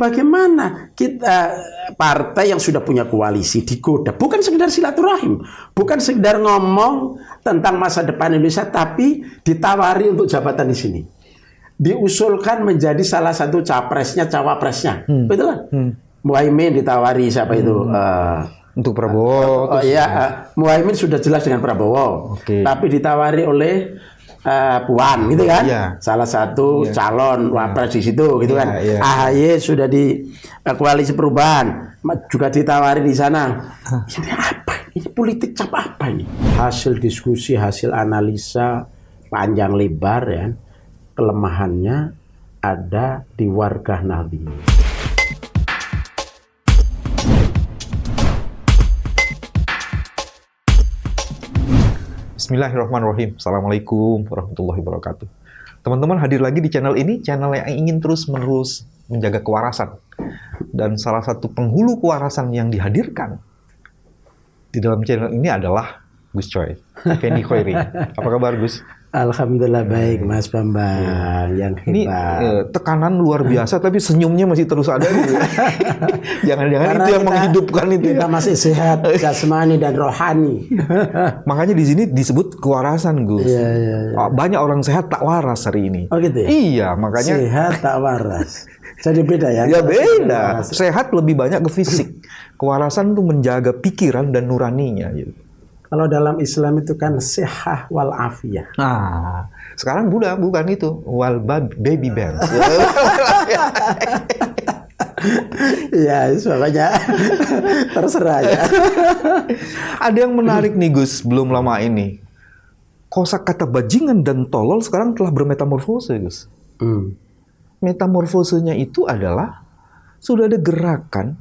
bagaimana kita partai yang sudah punya koalisi digoda, bukan sekedar silaturahim, bukan sekedar ngomong tentang masa depan Indonesia, tapi ditawari untuk jabatan di sini, diusulkan menjadi salah satu capresnya, cawapresnya, betul kan? Muhaimin ditawari siapa itu? Untuk Prabowo. Muhaimin sudah jelas dengan Prabowo, tapi ditawari oleh Puan, gitu kan? Salah satu calon wapres di situ, gitu kan? AHY sudah di koalisi perubahan, juga ditawari di sana. Ini apa? Ini politik cap apa ini? Hasil diskusi, hasil analisa panjang lebar, ya. Kelemahannya ada di warga Nahdlatul. Bismillahirrahmanirrahim. Assalamualaikum warahmatullahi wabarakatuh. Teman-teman hadir lagi di channel ini, channel yang ingin terus-menerus menjaga kewarasan. Dan salah satu penghulu kewarasan yang dihadirkan di dalam channel ini adalah Gus Coy, Fendi Khoiri. Apa kabar, Gus? Alhamdulillah baik, Mas Bambang, yang hebat. Ini tekanan luar biasa, tapi senyumnya masih terus ada. Gitu. Jangan-jangan itu yang menghidupkan itu. Kita masih sehat jasmani dan rohani. Makanya di sini disebut kewarasan, Gus. Banyak orang sehat tak waras hari ini. Oh gitu ya? Iya, makanya sehat tak waras. Jadi beda ya? Ya beda. Sehat lebih banyak ke fisik. Kewarasan itu menjaga pikiran dan nuraninya. Gitu. Kalau dalam Islam itu kan sihah wal afiyah. Nah, sekarang bukan itu, wal baby band. Ya, pokoknya terserah ya. Ada yang menarik nih, Gus, belum lama ini. Kosakata bajingan dan tolol sekarang telah bermetamorfose, Gus. Metamorfosenya itu adalah sudah ada gerakan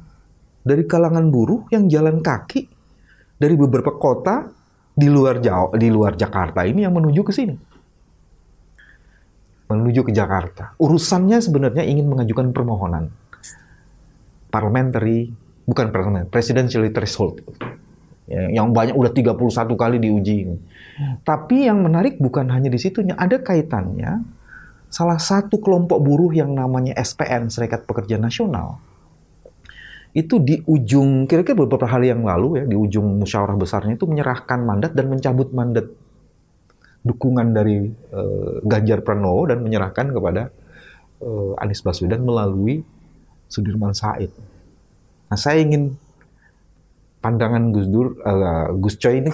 dari kalangan buruh yang jalan kaki dari beberapa kota di luar Jakarta ini yang menuju ke sini. Menuju ke Jakarta. Urusannya sebenarnya ingin mengajukan permohonan. Presidential threshold. Yang banyak udah 31 kali diuji. Tapi yang menarik bukan hanya di situnya. Ada kaitannya salah satu kelompok buruh yang namanya SPN, Serikat Pekerja Nasional. Itu di ujung, kira-kira beberapa hari yang lalu ya, di ujung musyawarah besarnya itu menyerahkan mandat dan mencabut mandat dukungan dari Ganjar Pranowo dan menyerahkan kepada Anies Baswedan melalui Sudirman Said. Nah, saya ingin pandangan Gus Coy ini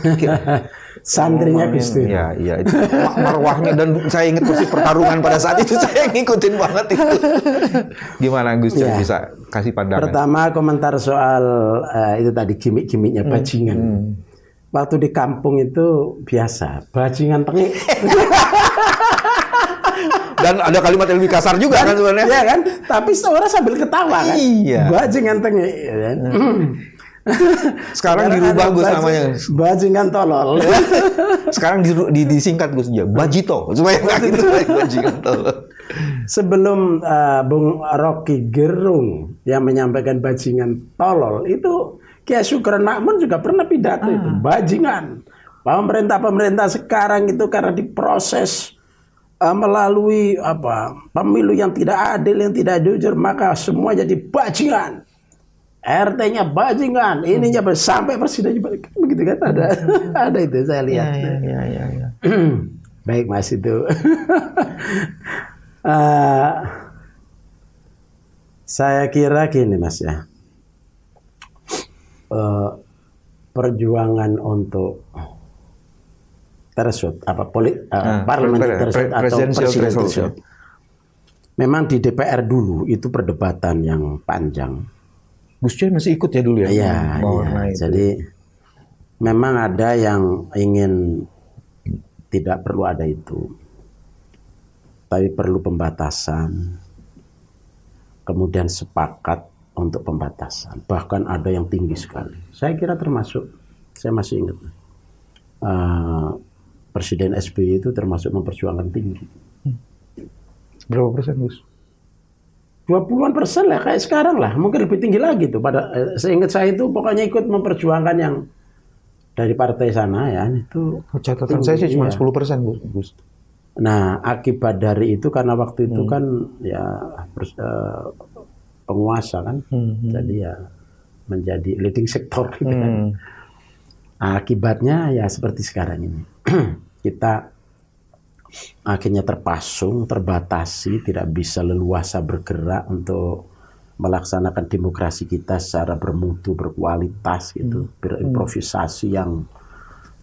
santrinya Gus Dur. Iya, itu marwahnya, dan saya ingat posisi pertarungan pada saat itu saya ngikutin banget itu. Gimana Gus Coy bisa kasih pandangan? Pertama komentar soal itu tadi gimmick-gimmicknya bajingan. Waktu di kampung itu biasa, bajingan tengik. Dan ada kalimat yang lebih kasar juga kan sebenarnya. Iya kan? Tapi orang sambil ketawa kan. Iya. Bajingan tengik. Ya kan? Sekarang dirubah Gus namanya. Bajingan tolol. Sekarang disingkat Gus aja. Bajito. Supaya nggak gitu bajingan tolol. Sebelum Bung Rocky Gerung yang menyampaikan bajingan tolol itu, Kiai Sugeng Makmun juga pernah pidato itu. Bajingan. Pemerintah sekarang itu karena diproses melalui pemilu yang tidak adil, yang tidak jujur, maka semua jadi bajingan. RT-nya bajingan, ininya sampai presiden begitu kan, ada itu saya lihat. Ya. Baik Mas itu. Saya kira gini Mas ya, perjuangan untuk threshold parlemen threshold atau presiden threshold, memang di DPR dulu itu perdebatan yang panjang. Gus Coy masih ikut ya dulu ya? Iya. Jadi memang ada yang ingin tidak perlu ada itu, tapi perlu pembatasan. Kemudian sepakat untuk pembatasan. Bahkan ada yang tinggi sekali. Saya kira termasuk, saya masih ingat, Presiden SBY itu termasuk memperjuangkan tinggi. Berapa persen, Gus? 20-an% lah, kayak sekarang lah, mungkin lebih tinggi lagi tuh. Seingat saya itu pokoknya ikut memperjuangkan yang dari partai sana ya, itu. Catatan saya sih cuma 10%, Gus. Nah, akibat dari itu karena waktu itu kan ya penguasa kan, jadi ya menjadi leading sektor gitu kan. Akibatnya ya seperti sekarang ini, kita akhirnya terpasung, terbatasi, tidak bisa leluasa bergerak untuk melaksanakan demokrasi kita secara bermutu, berkualitas gitu, berimprovisasi yang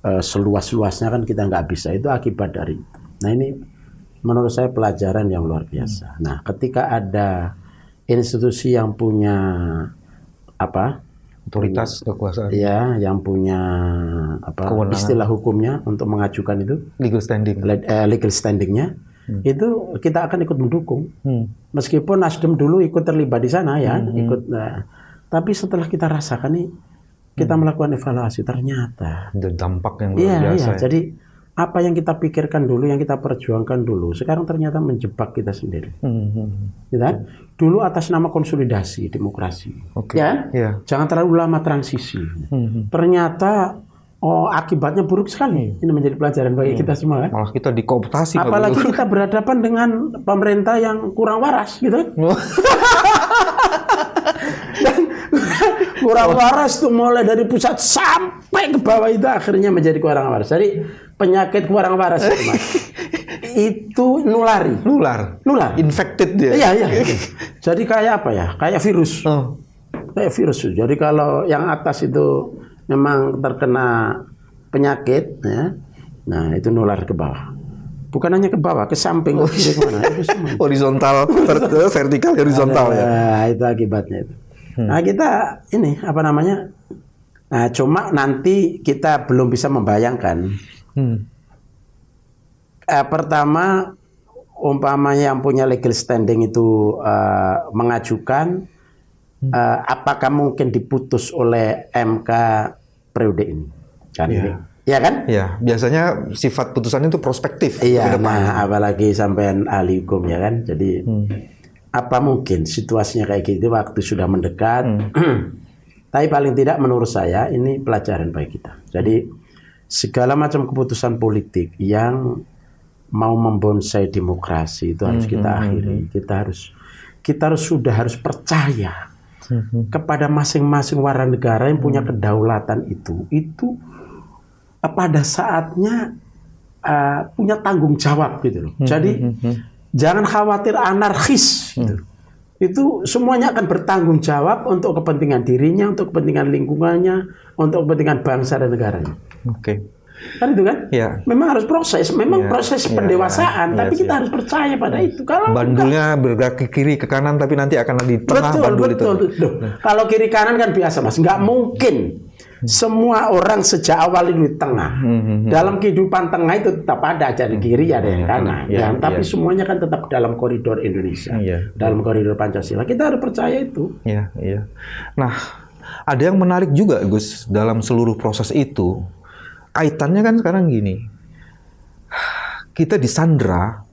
seluas-luasnya kan kita nggak bisa. Itu akibat dari itu. Nah ini menurut saya pelajaran yang luar biasa. Nah ketika ada institusi yang punya otoritas kekuasaan, ya, yang punya istilah hukumnya untuk mengajukan itu legal standing, legal standingnya, itu kita akan ikut mendukung. Meskipun Nasdem dulu ikut terlibat di sana ya, tapi setelah kita rasakan nih, kita melakukan evaluasi, ternyata ada dampak yang luar biasa. Ya. Jadi apa yang kita pikirkan dulu, yang kita perjuangkan dulu, sekarang ternyata menjebak kita sendiri. Ya? Dulu atas nama konsolidasi demokrasi, ya, jangan terlalu lama transisi. Ternyata akibatnya buruk sekali. Ini menjadi pelajaran bagi kita semua kan. Malah kita dikooptasi. Apalagi kita berhadapan dengan pemerintah yang kurang waras, gitu. Dan kurang waras tuh mulai dari pusat sampai ke bawah itu akhirnya menjadi kurang waras. Jadi penyakit kurang waras itu, Mas, itu nular, infected dia. Iya. Jadi kayak apa ya? Kayak virus. Kayak virus. Jadi kalau yang atas itu memang terkena penyakit, ya, nah itu nular ke bawah. Bukan hanya ke bawah, ke samping, horizontal, vertikal, horizontal ya. Itu akibatnya itu. Nah kita ini nah cuma nanti kita belum bisa membayangkan. Pertama, umpamanya yang punya legal standing itu mengajukan, apakah mungkin diputus oleh MK periode ini? Kan? Ya kan? Ya, biasanya sifat putusan itu prospektif. Iya, nah apalagi sampai ahli hukum ya kan. Jadi apa mungkin situasinya kayak gitu, waktu sudah mendekat. Tapi paling tidak menurut saya ini pelajaran bagi kita. Jadi segala macam keputusan politik yang mau membonsai demokrasi itu harus kita akhiri. Kita harus percaya kepada masing-masing warga negara yang punya kedaulatan itu pada saatnya punya tanggung jawab gitu loh. Jadi jangan khawatir anarkis gitu. Itu semuanya akan bertanggung jawab untuk kepentingan dirinya, untuk kepentingan lingkungannya, untuk kepentingan bangsa dan negaranya. Kan itu kan? Ya. Memang harus proses, proses pendewasaan, tapi kita harus percaya pada itu. Kalau bandulnya bergerak ke kiri ke kanan, tapi nanti akan di tengah bandul itu. Kalau kiri kanan kan biasa, Mas. Nggak mungkin semua orang sejak awal itu di tengah. Dalam kehidupan tengah itu tetap ada di kiri, ada yang kanan. Tapi semuanya kan tetap dalam koridor Indonesia, dalam koridor Pancasila. Kita harus percaya itu. Nah, ada yang menarik juga, Gus, dalam seluruh proses itu. Kaitannya kan sekarang gini, kita disandra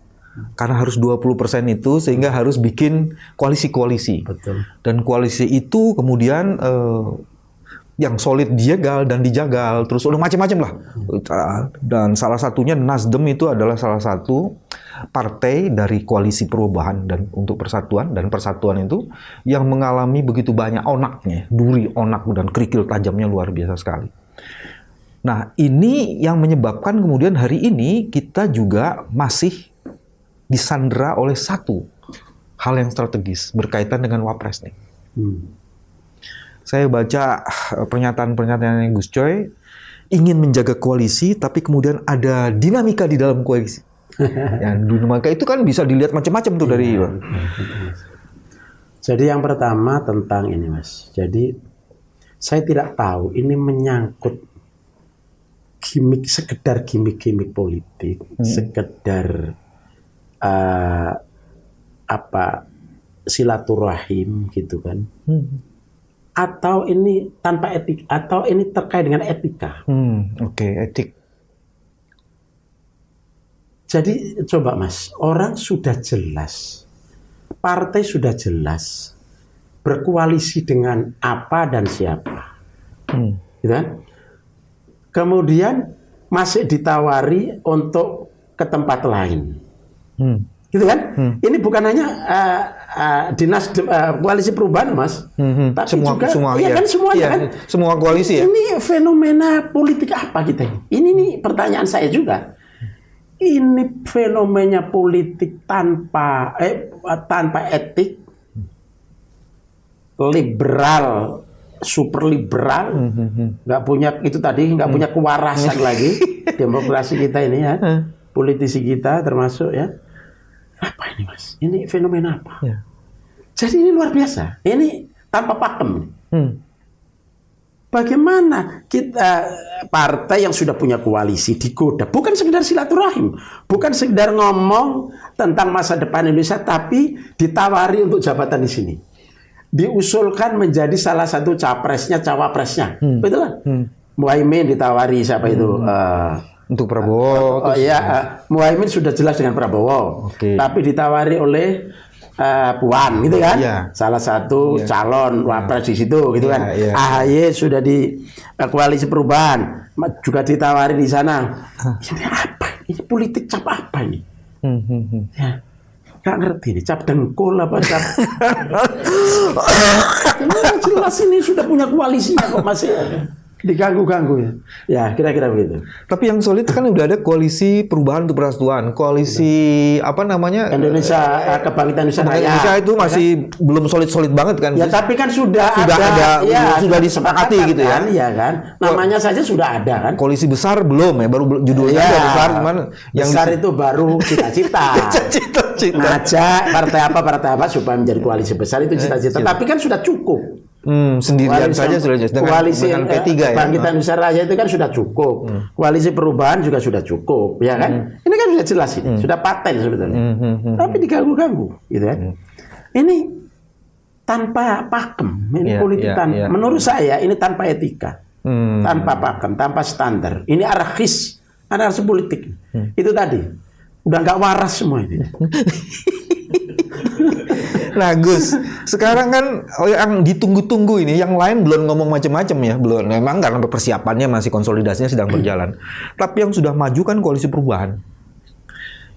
karena harus 20% itu sehingga harus bikin koalisi-koalisi. Betul. Dan koalisi itu kemudian yang solid dijagal dan dijagal, terus udah macam-macam lah. Dan salah satunya Nasdem itu adalah salah satu partai dari koalisi perubahan dan untuk persatuan, dan persatuan itu yang mengalami begitu banyak onaknya, duri, onak, dan kerikil tajamnya luar biasa sekali. Nah, ini yang menyebabkan kemudian hari ini kita juga masih disandera oleh satu hal yang strategis berkaitan dengan Wapres nih. Saya baca pernyataan-pernyataan Gus Coy, ingin menjaga koalisi, tapi kemudian ada dinamika di dalam koalisi. Ya, dinamika itu kan bisa dilihat macam-macam tuh dari. Jadi yang pertama tentang ini, Mas. Jadi saya tidak tahu ini menyangkut sekedar gimmick politik, sekedar silaturahim gitu kan, atau ini tanpa etik, atau ini terkait dengan etika. Etik. Jadi coba, Mas, orang sudah jelas, partai sudah jelas berkoalisi dengan apa dan siapa, gitu kan? Kemudian masih ditawari untuk ke tempat lain, gitu kan? Ini bukan hanya koalisi perubahan, Mas. Tapi semua iya kan semuanya kan. Semua koalisi ya. Ini fenomena politik apa kita ini? Ini pertanyaan saya juga. Ini fenomena politik tanpa etik, liberal, super liberal, nggak punya itu tadi, nggak punya kewarasan lagi demokrasi kita ini ya, politisi kita termasuk ya. Apa ini, Mas? Ini fenomena apa? Ya. Jadi ini luar biasa. Ini tanpa pakem. Bagaimana kita partai yang sudah punya koalisi digoda, bukan sekedar silaturahim, bukan sekedar ngomong tentang masa depan Indonesia, tapi ditawari untuk jabatan di sini, diusulkan menjadi salah satu capresnya, cawapresnya, betul kan? Muhaimin ditawari siapa itu? Untuk Prabowo. Muhaimin sudah jelas dengan Prabowo, tapi ditawari oleh Puan, gitu kan? Salah satu calon wapres di situ, gitu kan? AHY sudah di koalisi perubahan, juga ditawari di sana. Ini apa? Ini politik cap apa ini? Ya, nggak ngerti ini cap dengkul apa cap? Ini jelas ini sudah punya koalisinya kok masih diganggu-ganggu ya. Ya, kira-kira begitu. Tapi yang solid kan udah ada koalisi perubahan untuk persatuan, koalisi apa namanya? Indonesia Kebangkitan Indonesia Raya. Indonesia itu masih belum solid-solid banget kan? Ya, tapi kan sudah disepakati gitu kan, ya. Iya kan? Namanya saja sudah ada kan? Koalisi besar belum ya, baru judulnya ada besar cuman yang besar itu baru cita-cita. Ngajak partai apa supaya menjadi koalisi besar itu cita-cita. Tapi kan sudah cukup. Sendirian saja sudah jelas. Koalisi dengan P3 Kebangkitan Indonesia Raya itu kan sudah cukup. Koalisi perubahan juga sudah cukup, ya kan? Ini kan sudah jelas ini, sudah paten sebetulnya. Tapi diganggu-ganggu, gitu kan? Ini tanpa pakem, ini politik tanpa. Menurut saya ini tanpa etika, tanpa pakem, tanpa standar. Ini anarkis politik. Itu tadi, udah nggak waras semua ini. Nah Gus, sekarang kan yang ditunggu-tunggu ini, yang lain belum ngomong macam-macam ya, belum. Memang karena persiapannya masih konsolidasinya sedang berjalan. Tapi yang sudah maju kan koalisi perubahan,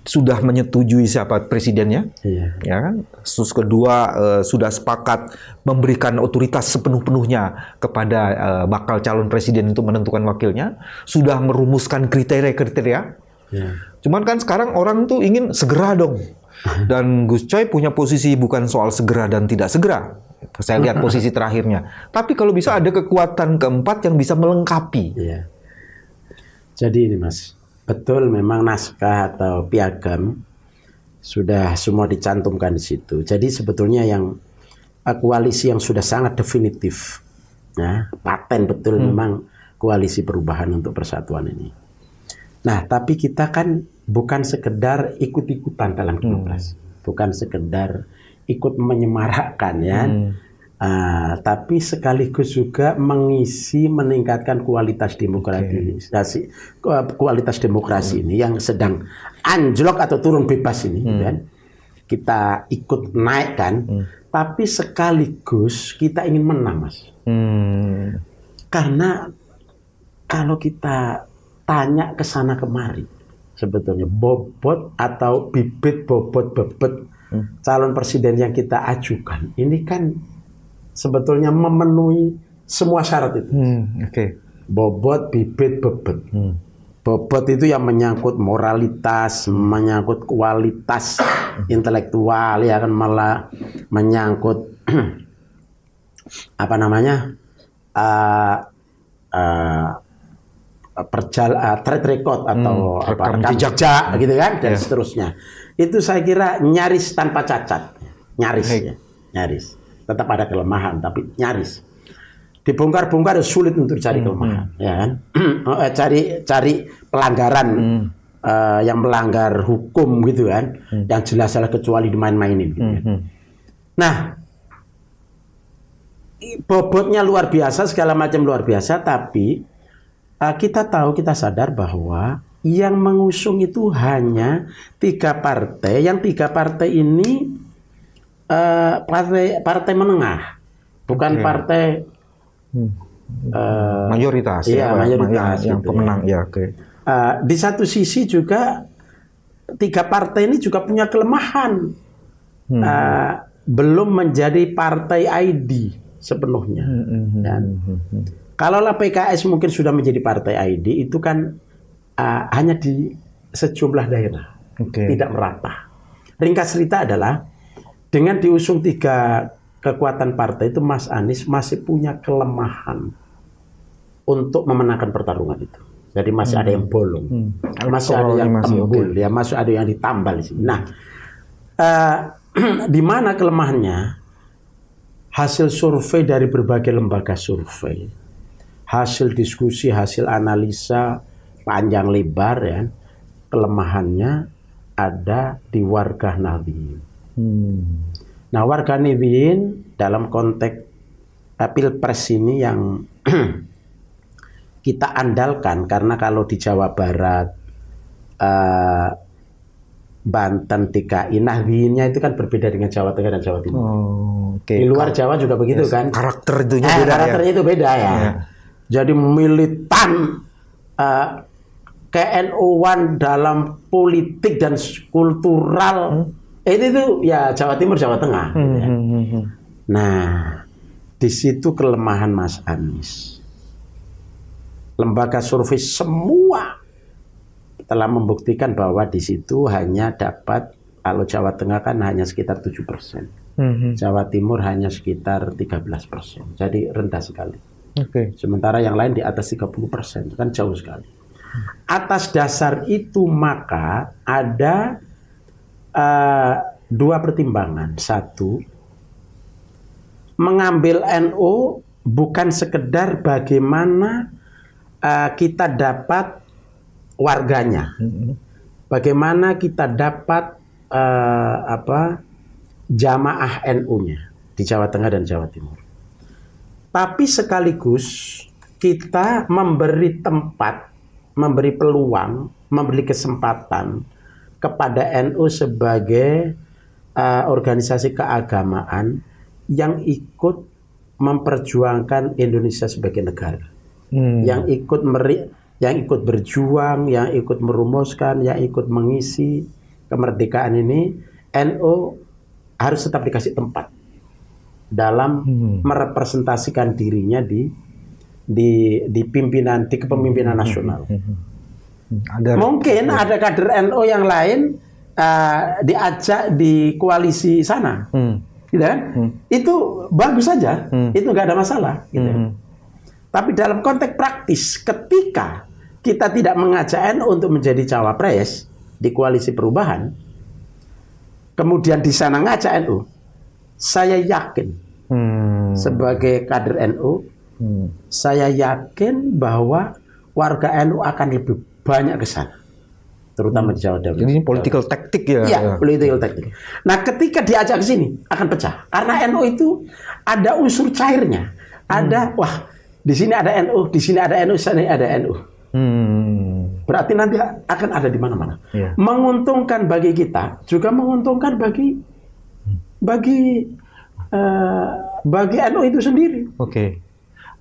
sudah menyetujui siapa presidennya, ya kan. Terus kedua sudah sepakat memberikan otoritas sepenuh-penuhnya kepada bakal calon presiden untuk menentukan wakilnya, sudah merumuskan kriteria-kriteria. Cuman kan sekarang orang tuh ingin segera dong. Dan Gus Coy punya posisi bukan soal segera dan tidak segera. Saya lihat posisi terakhirnya. Tapi kalau bisa ada kekuatan keempat yang bisa melengkapi. Jadi ini Mas, betul memang naskah atau piagam sudah semua dicantumkan di situ. Jadi sebetulnya yang koalisi yang sudah sangat definitif, ya, paten betul memang koalisi perubahan untuk persatuan ini. Nah, tapi kita kan bukan sekedar ikut-ikutan dalam demokrasi, bukan sekedar ikut menyemarakkan ya, tapi sekaligus juga meningkatkan kualitas demokrasi ini yang sedang anjlok atau turun bebas ini, kan? Kita ikut naikkan, tapi sekaligus kita ingin menang, Mas. Karena kalau kita tanya ke sana kemari, sebetulnya bobot atau bibit bobot bebet calon presiden yang kita ajukan ini kan sebetulnya memenuhi semua syarat itu. Bobot, bibit, bebet. Bobot itu yang menyangkut moralitas, menyangkut kualitas intelektual, ya kan, malah menyangkut apa namanya track record atau rekam jejak gitu kan, dan seterusnya. Itu saya kira nyaris tanpa cacat, nyaris. Tetap ada kelemahan tapi nyaris. Dibongkar-bongkar sulit untuk cari kelemahan, ya kan? cari pelanggaran yang melanggar hukum gitu kan, yang jelas-jelas kecuali dimain-mainin. Gitu kan. Nah, bobotnya luar biasa, segala macam luar biasa, tapi kita sadar bahwa yang mengusung itu hanya 3 partai, yang 3 partai ini partai menengah, bukan partai mayoritas, mayoritas yang gitu, pemenang, di satu sisi juga 3 partai ini juga punya kelemahan. belum menjadi partai ID sepenuhnya. Dan kalaulah PKS mungkin sudah menjadi partai ID, itu kan hanya di sejumlah daerah, tidak merata. Ringkas cerita adalah dengan diusung 3 kekuatan partai itu, Mas Anies masih punya kelemahan untuk memenangkan pertarungan itu. Jadi masih ada yang bolong, masih ada yang tembul, ya masih ada yang ditambal di sini. Nah, di mana kelemahannya? Hasil survei dari berbagai lembaga survei, hasil diskusi, hasil analisa panjang lebar, ya, kelemahannya ada di warga Nahdliyin. Nah, warga Nahdliyin dalam konteks Pilpres ini yang kita andalkan, karena kalau di Jawa Barat, Banten, DKI, Nahdliyinnya itu kan berbeda dengan Jawa Tengah dan Jawa Timur. Di luar Jawa juga begitu kan? Karakter itu beda. Karakternya itu beda ya. Jadi militan KNU-an dalam politik dan kultural itu ya Jawa Timur, Jawa Tengah. Gitu ya. Nah, di situ kelemahan Mas Anies. Lembaga survei semua telah membuktikan bahwa di situ hanya dapat, kalau Jawa Tengah kan hanya sekitar 7%. Jawa Timur hanya sekitar 13%. Jadi rendah sekali. Sementara yang lain di atas 30%. Kan jauh sekali. Atas dasar itu maka ada 2 pertimbangan. 1, mengambil NU bukan sekedar bagaimana kita dapat warganya, bagaimana kita dapat jamaah NU-nya di Jawa Tengah dan Jawa Timur, tapi sekaligus kita memberi tempat, memberi peluang, memberi kesempatan kepada NU sebagai organisasi keagamaan yang ikut memperjuangkan Indonesia sebagai negara, yang ikut berjuang, yang ikut merumuskan, yang ikut mengisi kemerdekaan ini. NU harus tetap dikasih tempat dalam merepresentasikan dirinya di pimpinan, di kepemimpinan nasional. Mungkin ada kader NU yang lain diajak di koalisi sana, gitu kan? Itu bagus saja, itu nggak ada masalah, gitu. Tapi dalam konteks praktis, ketika kita tidak mengajak NU untuk menjadi cawapres di koalisi perubahan, kemudian di sana ngajak NU, saya yakin sebagai kader NU, saya yakin bahwa warga NU akan lebih banyak ke sana, terutama di Jawa Timur. Ini political tactic ya? Iya, political tactic. Nah, ketika diajak ke sini akan pecah, karena NU itu ada unsur cairnya, ada di sini ada NU, di sini ada NU, di sana ada NU. Berarti nanti akan ada di mana-mana. Menguntungkan bagi kita, juga menguntungkan bagi NU itu sendiri.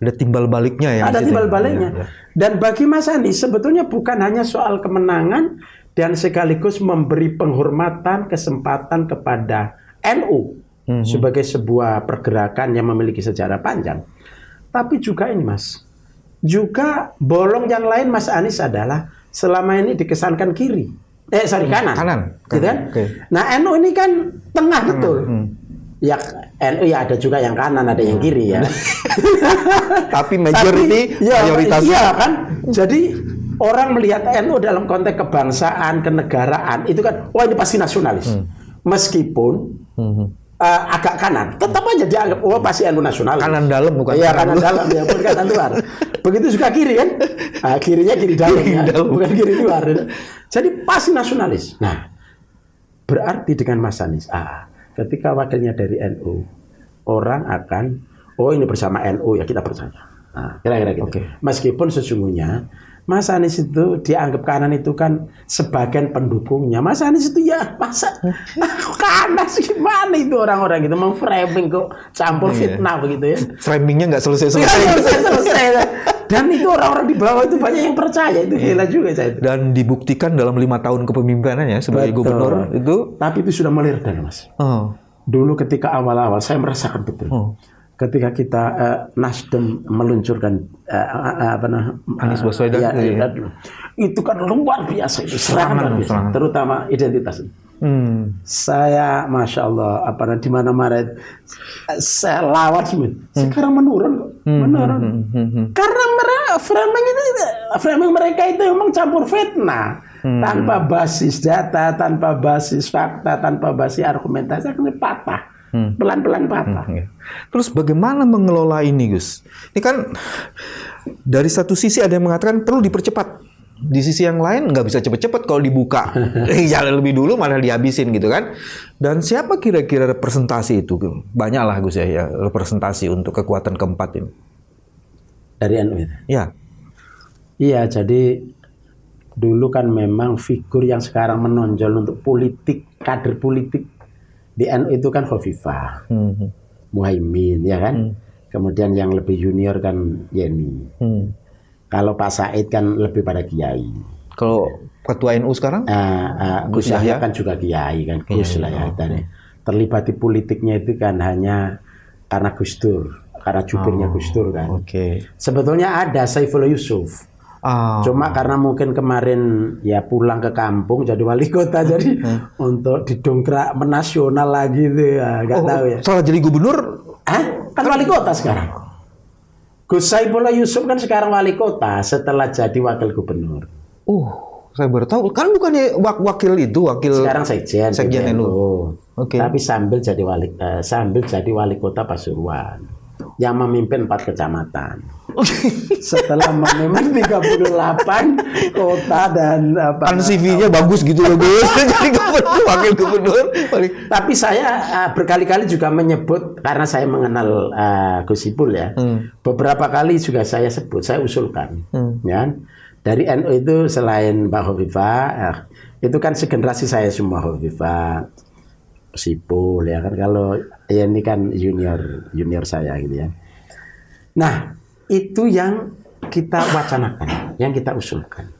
Ada timbal baliknya ya. Ada timbal baliknya. Dan bagi Mas Anies sebetulnya bukan hanya soal kemenangan dan sekaligus memberi penghormatan, kesempatan kepada NU sebagai sebuah pergerakan yang memiliki sejarah panjang. Tapi juga ini Mas, juga bolong yang lain Mas Anies adalah selama ini dikesankan kiri, kanan, gitu kan? Nah, NU ini kan tengah betul. Ya NU ya ada juga yang kanan, ada yang kiri ya. Tapi majority mayoritasnya. Iya kan. Jadi orang melihat NU dalam konteks kebangsaan, kenegaraan itu kan, wah ini pasti nasionalis. Meskipun agak kanan, tetap aja dianggap pasti NU nasionalis. Kanan dalam bukan? Iya, kanan dalam ya, bukan kanan luar. Begitu juga kiri kan? Kirinya kiri dalam ya, bukan kiri luar. Jadi pasti nasionalis. Nah, berarti dengan Mas Anies, ketika wakilnya dari NU, orang akan, ini bersama NU ya kita percaya. Kira-kira gitu. Meskipun sesungguhnya Mas Anies itu dianggap kanan itu kan sebagian pendukungnya. Mas Anies itu ya masa kanan sih, gimana itu orang-orang gitu memframing kok campur fitnah begitu ya. Framingnya nggak selesai. Dan itu orang-orang di bawah itu banyak yang percaya, itu gila juga saya. Dan dibuktikan dalam 5 tahun kepemimpinannya sebagai gubernur itu. Tapi itu sudah mulai reda Mas. Dulu ketika awal-awal saya merasakan betul. Ketika kita Nasdem meluncurkan Anies Baswedan, itu kan luar biasa itu serangan. Terutama identitas. Saya masya Allah di mana-mana saya lawan sekarang menurun kok, menurun. Karena framing mereka itu memang campur fitnah. Tanpa basis data, tanpa basis fakta, tanpa basis argumentasi akan patah. Pelan-pelan patah. Terus bagaimana mengelola ini, Gus? Ini kan dari satu sisi ada yang mengatakan perlu dipercepat. Di sisi yang lain nggak bisa cepet-cepet kalau dibuka. Jalan lebih dulu malah dihabisin gitu kan. Dan siapa kira-kira representasi itu? Banyak lah Gus ya representasi untuk kekuatan keempat ini. Dari NU itu? Ya. Iya, jadi dulu kan memang figur yang sekarang menonjol untuk politik, kader politik di NU itu kan Khofifah, Muhaimin, ya kan? Kemudian yang lebih junior kan Yeni. Kalau Pak Said kan lebih pada Kiai. Kalau ketua NU sekarang? Gus Yahya kan juga Kiai kan, Gus lah ya. Terlibat di politiknya itu kan hanya karena Gus Dur, karena jubirnya Gus Dur kan. Sebetulnya ada Saifullah Yusuf. Cuma karena mungkin kemarin ya pulang ke kampung jadi wali kota jadi untuk didongkrak menasional lagi itu ya nggak tahu ya. Salah jadi gubernur? Kan wali kota sekarang. Gus Saifullah Yusuf kan sekarang wali kota setelah jadi wakil gubernur. Saya baru tahu. Kan bukannya wakil sekarang sekjen NU. Tapi sambil jadi wali kota Pasuruan yang memimpin 4 kecamatan. Setelah memimpin 38 kota dan CV-nya bagus gitu loh Gus. Jadi wakil gubernur. Tapi saya berkali-kali juga menyebut karena saya mengenal Gus Ipul ya. Beberapa kali juga saya sebut, saya usulkan. Ya. Dari NU itu selain Mbak Khofifah, itu kan segenerasi saya semua Khofifah, Sipul ya kan, kalau ya ini kan junior saya gitu ya. Nah, itu yang kita wacanakan, yang kita usulkan.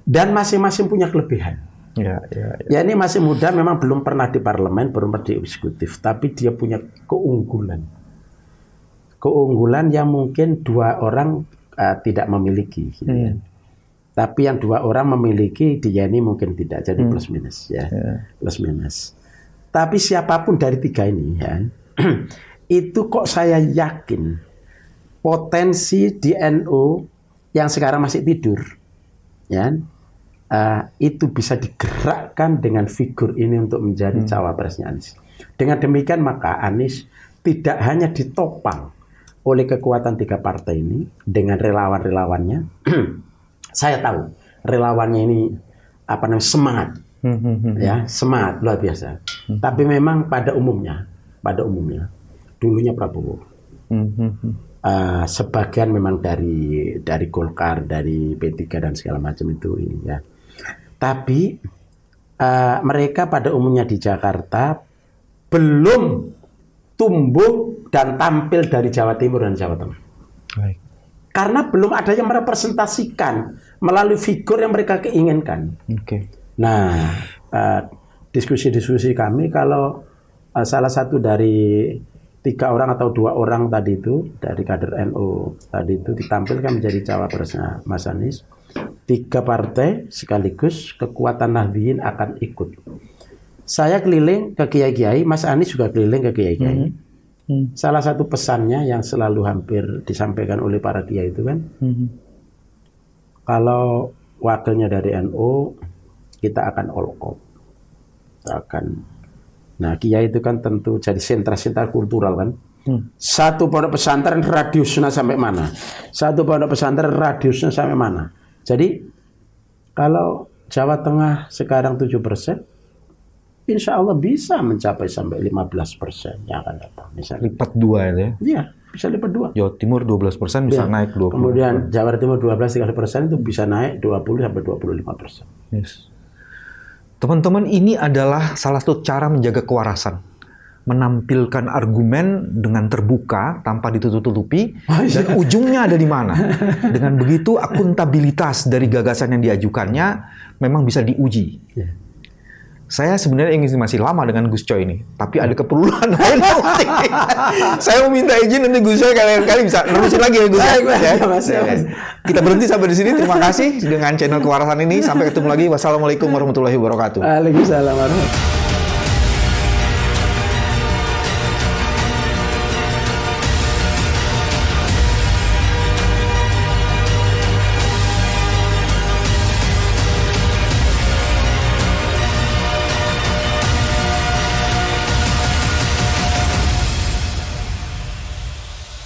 Dan masing-masing punya kelebihan. Ya ini masih muda, memang belum pernah di parlemen, belum pernah di eksekutif, tapi dia punya keunggulan. Keunggulan yang mungkin 2 orang tidak memiliki gitu ya. Tapi yang 2 orang memiliki, dia ini mungkin tidak, jadi plus minus ya. Plus minus. Tapi siapapun dari 3 ini ya, itu kok saya yakin potensi di NU yang sekarang masih tidur, ya, itu bisa digerakkan dengan figur ini untuk menjadi cawapresnya Anies. Dengan demikian maka Anies tidak hanya ditopang oleh kekuatan 3 partai ini dengan relawan-relawannya. Saya tahu relawannya ini semangat. Ya, semangat luar biasa. Tapi memang pada umumnya dulunya Prabowo. Sebagian memang dari Golkar, dari P3 dan segala macam itu ini ya. Tapi mereka pada umumnya di Jakarta belum tumbuh dan tampil dari Jawa Timur dan Jawa Tengah. Baik. Karena belum ada yang merepresentasikan melalui figur yang mereka keinginkan. Nah, diskusi-diskusi kami kalau salah satu dari 3 orang atau 2 orang tadi itu dari kader NU tadi itu ditampilkan menjadi cawapresnya Mas Anies, 3 partai sekaligus kekuatan Nahdliyin akan ikut. Saya keliling ke kiai-kiai, Mas Anies juga keliling ke kiai-kiai. Salah satu pesannya yang selalu hampir disampaikan oleh para kiai itu kan, kalau wakilnya dari NU kita akan all out. Nah, kiai itu kan tentu jadi sentra-sentra kultural kan. Satu pondok pesantren radiusnya sampai mana? Satu pondok pesantren radiusnya sampai mana? Jadi kalau Jawa Tengah sekarang 7%, insya Allah bisa mencapai sampai 15% yang akan datang. Misalnya. Lipat 2 ya? Iya, bisa lipat 2. Jawa Timur 12% bisa naik 20%. Kemudian Jawa Timur 12-13% itu bisa naik 20-25%. Yes. Teman-teman, ini adalah salah satu cara menjaga kewarasan. Menampilkan argumen dengan terbuka, tanpa ditutup-tutupi, dan ujungnya ada di mana. Dengan begitu, akuntabilitas dari gagasan yang diajukannya memang bisa diuji. Saya sebenarnya ingin masih lama dengan Gus Coy ini, tapi ada keperluan lain. Saya mau minta izin nanti Gus Coy kali bisa nerusin lagi ya Gus. Kita berhenti sampai di sini. Terima kasih dengan channel Kewarasan ini. Sampai ketemu lagi. Wassalamualaikum warahmatullahi wabarakatuh. Waalaikumsalam warahmatullahi wabarakatuh.